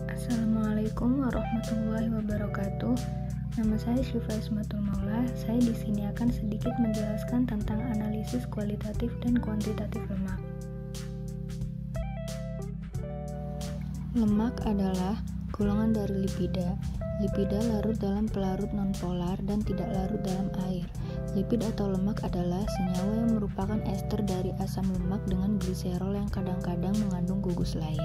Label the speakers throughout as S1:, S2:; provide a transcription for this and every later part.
S1: Assalamualaikum warahmatullahi wabarakatuh. Nama saya Syifa Ismatul Maula. Saya di sini akan sedikit menjelaskan tentang analisis kualitatif dan kuantitatif lemak. Lemak adalah golongan dari lipida. Lipida larut dalam pelarut nonpolar dan tidak larut dalam air. Lipid atau lemak adalah senyawa yang merupakan ester dari asam lemak dengan gliserol yang kadang-kadang mengandung gugus lain.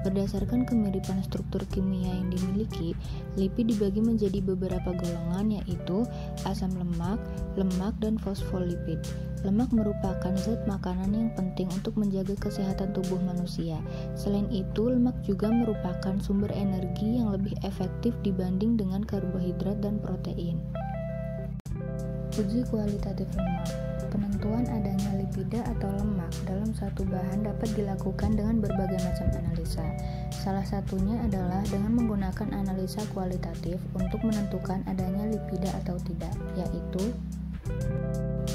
S1: Berdasarkan kemiripan struktur kimia yang dimiliki, lipid dibagi menjadi beberapa golongan, yaitu asam lemak, lemak, dan fosfolipid. Lemak merupakan zat makanan yang penting untuk menjaga kesehatan tubuh manusia. Selain itu, lemak juga merupakan sumber energi yang lebih efektif dibanding dengan karbohidrat dan protein. Uji kualitatif lemak. Penentuan adanya lipida atau lemak dalam satu bahan dapat dilakukan dengan berbagai macam analisa. Salah satunya adalah dengan menggunakan analisa kualitatif untuk menentukan adanya lipida atau tidak, yaitu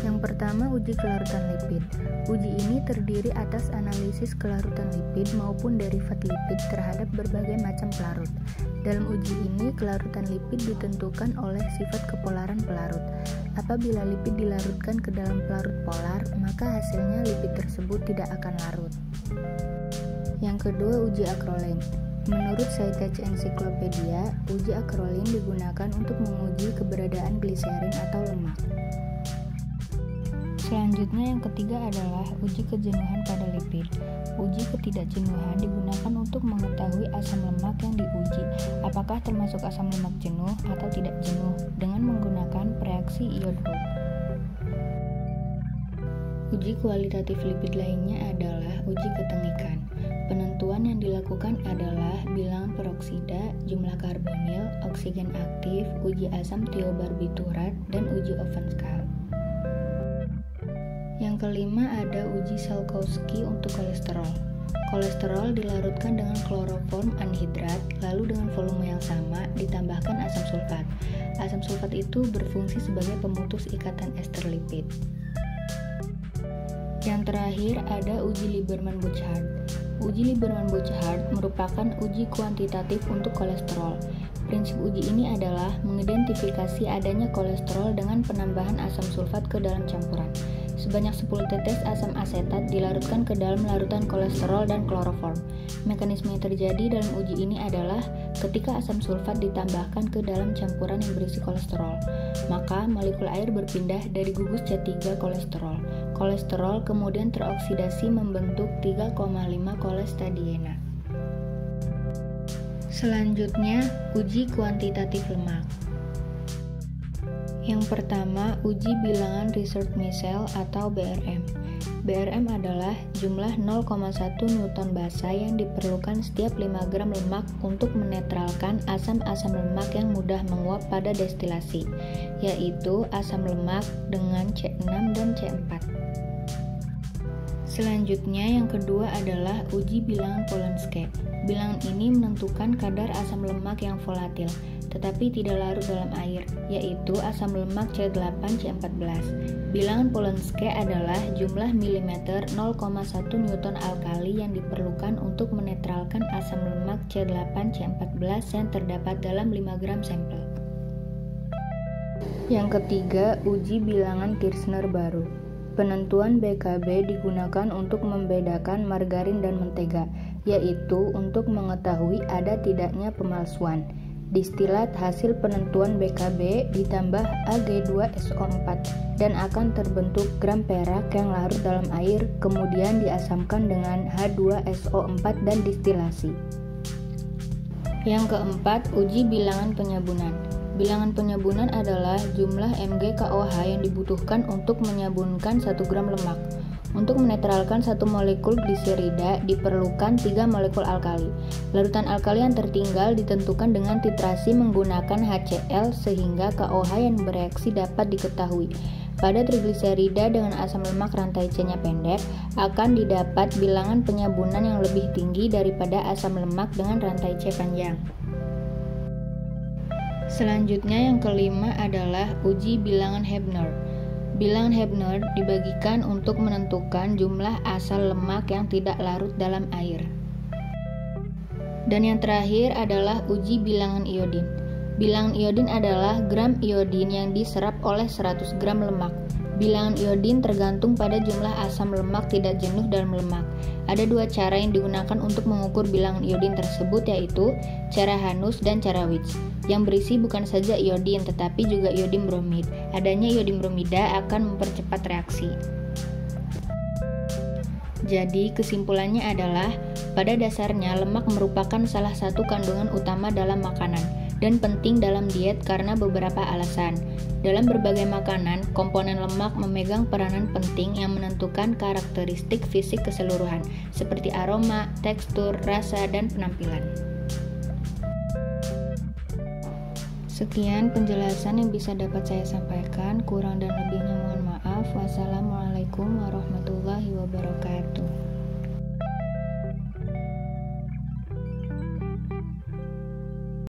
S1: yang pertama, uji kelarutan lipid. Uji ini terdiri atas analisis kelarutan lipid maupun derivat lipid terhadap berbagai macam pelarut. Dalam uji ini, kelarutan lipid ditentukan oleh sifat kepolaran pelarut. Apabila lipid dilarutkan ke dalam pelarut polar, maka hasilnya lipid tersebut tidak akan larut. Yang kedua, uji akrolin. Menurut Scietage Encyclopedia, uji akrolin digunakan untuk menguji keberadaan gliserin atau lemak. Selanjutnya, yang ketiga adalah uji kejenuhan pada lipid. Uji ketidakjenuhan digunakan untuk mengetahui asam lemak yang diuji apakah termasuk asam lemak jenuh atau tidak jenuh dengan menggunakan reaksi Iodholt. Uji kualitatif lipid lainnya adalah uji ketengikan. Penentuan yang dilakukan adalah bilangan peroksida, jumlah karbonil, oksigen aktif, uji asam tiobarbiturat, dan uji Ovanskal. Yang kelima ada uji Salkowski untuk kolesterol. Kolesterol dilarutkan dengan kloroform anhidrat, lalu dengan volume yang sama ditambahkan asam sulfat. Asam sulfat itu berfungsi sebagai pemutus ikatan ester lipid. Yang terakhir ada uji Lieberman-Buchardt. Uji Lieberman-Buchardt merupakan uji kuantitatif untuk kolesterol. Prinsip uji ini adalah mengidentifikasi adanya kolesterol dengan penambahan asam sulfat ke dalam campuran. Sebanyak 10 tetes asam asetat dilarutkan ke dalam larutan kolesterol dan kloroform. Mekanisme yang terjadi dalam uji ini adalah ketika asam sulfat ditambahkan ke dalam campuran yang berisi kolesterol, maka molekul air berpindah dari gugus C3 kolesterol. Kolesterol kemudian teroksidasi membentuk 3,5 kolestadiena. Selanjutnya, uji kuantitatif lemak. Yang pertama, uji bilangan Research Micelle atau BRM. BRM adalah jumlah 0,1 Newton basa yang diperlukan setiap 5 gram lemak untuk menetralkan asam-asam lemak yang mudah menguap pada destilasi, yaitu asam lemak dengan C6 dan C4. Selanjutnya, yang kedua adalah uji bilangan Polonsky. Bilangan ini menentukan kadar asam lemak yang volatil, tetapi tidak larut dalam air, yaitu asam lemak C8-C14. Bilangan Polonsky adalah jumlah milimeter 0,1 Newton alkali yang diperlukan untuk menetralkan asam lemak C8-C14 yang terdapat dalam 5 gram sampel. Yang ketiga, uji bilangan Kirshner baru. Penentuan BKB digunakan untuk membedakan margarin dan mentega, yaitu untuk mengetahui ada tidaknya pemalsuan. Distilat hasil penentuan BKB ditambah Ag2SO4 dan akan terbentuk gram perak yang larut dalam air, kemudian diasamkan dengan H2SO4 dan distilasi. Yang keempat, uji bilangan penyabunan. Bilangan penyabunan adalah jumlah mg/KOH yang dibutuhkan untuk menyabunkan 1 gram lemak. Untuk menetralkan 1 molekul gliserida diperlukan 3 molekul alkali. Larutan alkali yang tertinggal ditentukan dengan titrasi menggunakan HCl sehingga KOH yang bereaksi dapat diketahui. Pada trigliserida dengan asam lemak rantai C-nya pendek, akan didapat bilangan penyabunan yang lebih tinggi daripada asam lemak dengan rantai C panjang. Selanjutnya yang kelima adalah uji bilangan Hebner. Bilangan Hebner dibagikan untuk menentukan jumlah asal lemak yang tidak larut dalam air. Dan yang terakhir adalah uji bilangan iodin. Bilangan iodin adalah gram iodin yang diserap oleh 100 gram lemak. Bilangan iodin tergantung pada jumlah asam lemak tidak jenuh dalam lemak. Ada dua cara yang digunakan untuk mengukur bilangan iodin tersebut, yaitu cara Hanus dan cara Witts. Yang berisi bukan saja iodin tetapi juga iodin bromid. Adanya iodin bromida akan mempercepat reaksi. Jadi kesimpulannya adalah pada dasarnya lemak merupakan salah satu kandungan utama dalam makanan dan penting dalam diet karena beberapa alasan. Dalam berbagai makanan, komponen lemak memegang peranan penting yang menentukan karakteristik fisik keseluruhan seperti aroma, tekstur, rasa, dan penampilan. Sekian penjelasan yang bisa dapat saya sampaikan. Kurang dan lebihnya mohon maaf. Wassalamualaikum warahmatullahi wabarakatuh.